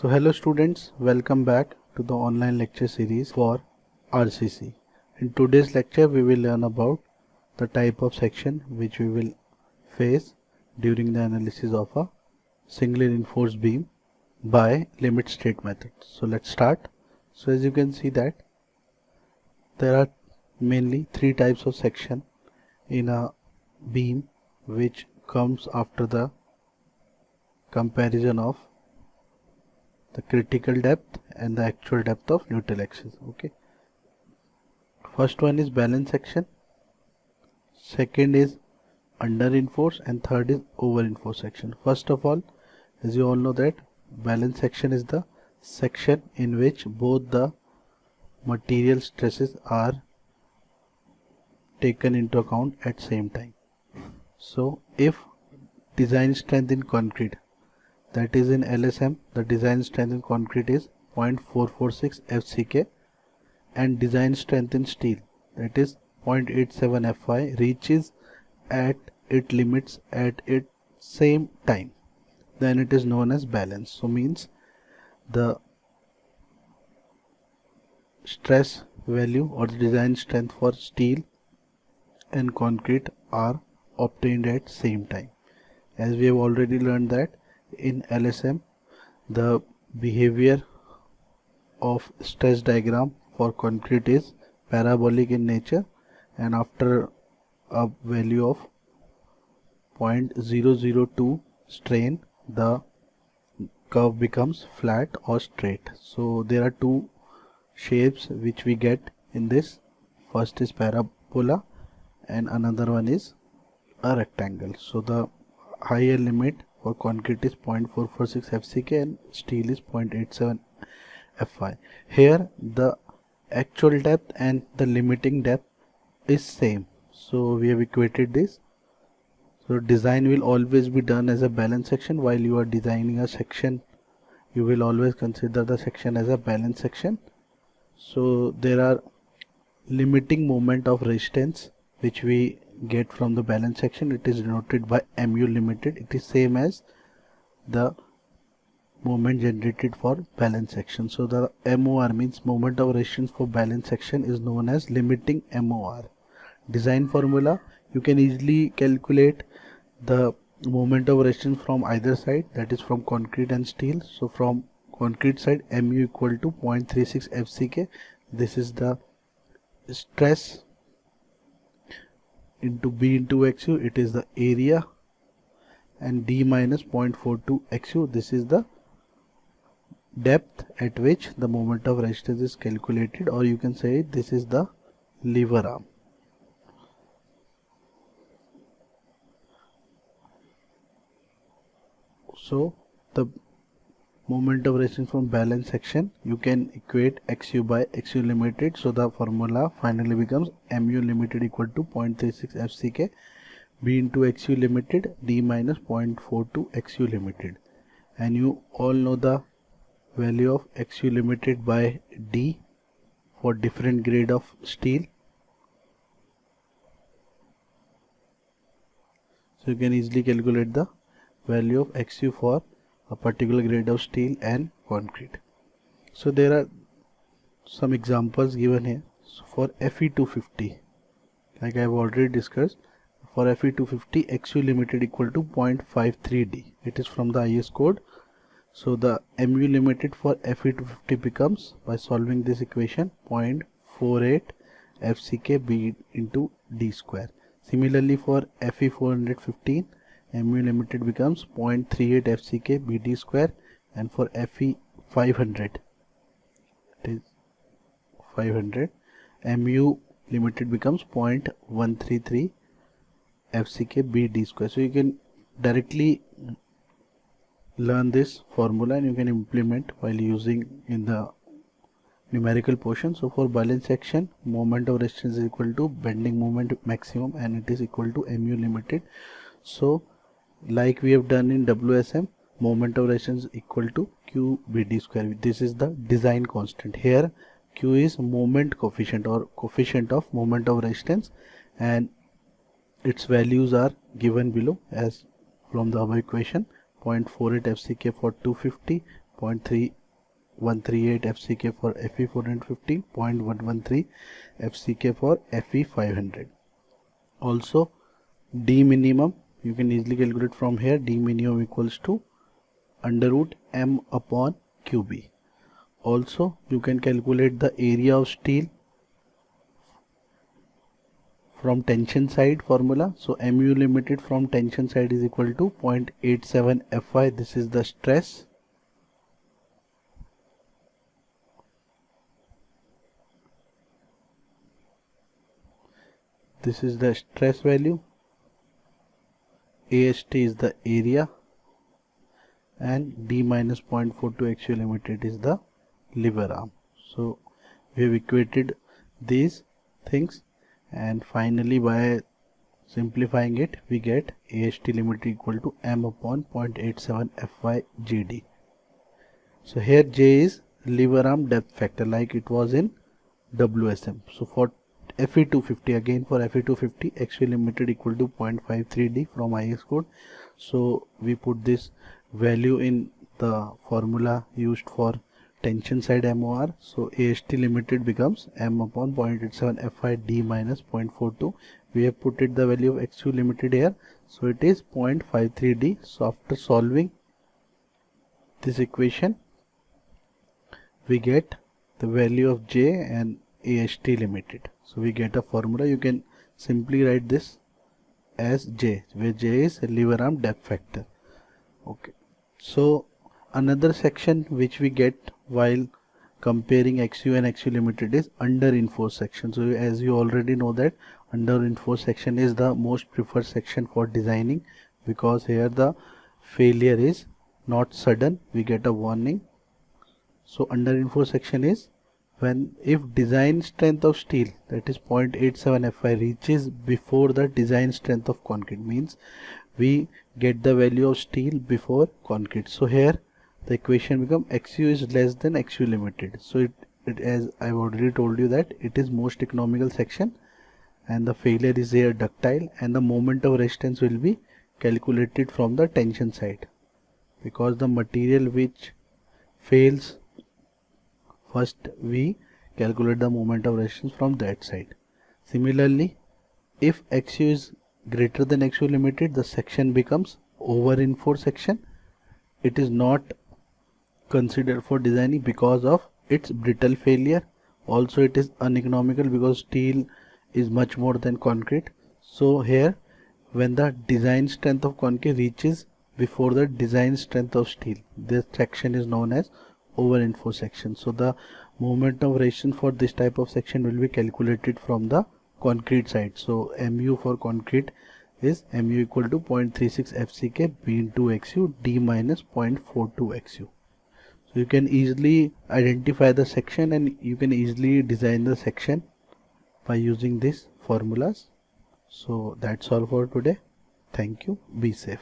So hello students, welcome back to the online lecture series for RCC. In today's lecture we will learn about the type of section which we will face during the analysis of a singly reinforced beam by limit state method. So let's start. So as you can see that there are mainly three types of section in a beam which comes after the comparison of the critical depth and the actual depth of neutral axis. Okay, first one is balance section, second is under reinforced, and third is over reinforced section. First of all, as you all know that balance section is the section in which both the material stresses are taken into account at same time. So if design strength in concrete, that is in LSM, the design strength in concrete is 0.446 FCK, and design strength in steel, that is 0.87 Fy, reaches at its limits at its same time, then it is known as balance. So means the stress value or the design strength for steel and concrete are obtained at same time. As we have already learned that in LSM the behavior of stress diagram for concrete is parabolic in nature, and after a value of 0.002 strain the curve becomes flat or straight. So there are two shapes which we get in this. First is parabola and another one is a rectangle. So the higher limit for concrete is 0.446 FCK and steel is 0.87 Fy. Here the actual depth and the limiting depth is same, so we have equated this. So design will always be done as a balance section. While you are designing a section, you will always consider the section as a balance section. So there are limiting moment of resistance which we get from the balance section. It is denoted by mu limited. It is same as the moment generated for balance section. So the MOR means moment of resistance for balance section is known as limiting MOR. Design formula, you can easily calculate the moment of resistance from either side, that is from concrete and steel. So from concrete side, mu equal to 0.36 FCK. This is the stress into B into XU, it is the area, and D minus 0.42 XU, this is the depth at which the moment of resistance is calculated, or you can say this is the lever arm. So the moment of resistance from balance section, you can equate XU by XU limited. So the formula finally becomes mu limited equal to 0.36 FCK, B into XU limited, D minus 0.42 XU limited. And you all know the value of XU limited by D for different grade of steel. So you can easily calculate the value of XU for a particular grade of steel and concrete. So there are some examples given here. So for Fe250, like I have already discussed, for Fe250 XU limited equal to 0.53 D. It is from the IS code. So the mu limited for Fe250 becomes, by solving this equation, 0.48 FCK B into D square. Similarly for Fe415, mu limited becomes 0.38 FCK BD square, and for Fe500, it is 500, mu limited becomes 0.133 FCK BD square. So you can directly learn this formula and you can implement while using in the numerical portion. So for balance section, moment of resistance is equal to bending moment maximum, and it is equal to mu limited. So like we have done in WSM, moment of resistance equal to Q BD square. This is the design constant. Here Q is moment coefficient or coefficient of moment of resistance, and its values are given below as from the above equation. 0.48 FCK for 250, 0.3138 FCK for FE 450, 0.113 FCK for FE 500. Also D minimum you can easily calculate from here. D minimum equals to under root M upon QB. Also you can calculate the area of steel from tension side formula. So MU limited from tension side is equal to 0.87 Fi. This is the stress. This is the stress value. AST is the area, and D minus 0.42 actual limited is the lever arm. So we have equated these things, and finally by simplifying it we get AST limit equal to M upon 0.87 Fy GD. So here J is lever arm depth factor like it was in WSM. So for Fe250, again for Fe250 actual limited equal to 0.53D from IS code. So we put this value in the formula used for tension side MOR. So AST limited becomes M upon 0.87 Fi D minus 0.42. We have put it the value of XU limited here, so it is 0.53D. So after solving this equation we get the value of J and AST limited. So we get a formula. You can simply write this as J, where J is lever arm depth factor. Okay. So another section which we get while comparing XU and XU limited is under reinforced section. So as you already know that under reinforced section is the most preferred section for designing, because here the failure is not sudden, we get a warning. So under reinforced section is when if design strength of steel, that is 0.87 Fi, reaches before the design strength of concrete, means we get the value of steel before concrete. So here the equation becomes XU is less than XU limited. So it as I've already told you that it is most economical section, and the failure is here ductile, and the moment of resistance will be calculated from the tension side, because the material which fails first we calculate the moment of resistance from that side. Similarly, if XU is greater than XU limited, the section becomes over reinforced section. It is not considered for designing because of its brittle failure. Also it is uneconomical because steel is much more than concrete. So here when the design strength of concrete reaches before the design strength of steel, this section is known as over reinforced section. So the moment of resistance for this type of section will be calculated from the concrete side. So MU for concrete is MU equal to 0.36 FCK B into XU D minus 0.42 XU. So you can easily identify the section and you can easily design the section by using these formulas. So that's all for today. Thank you. Be safe.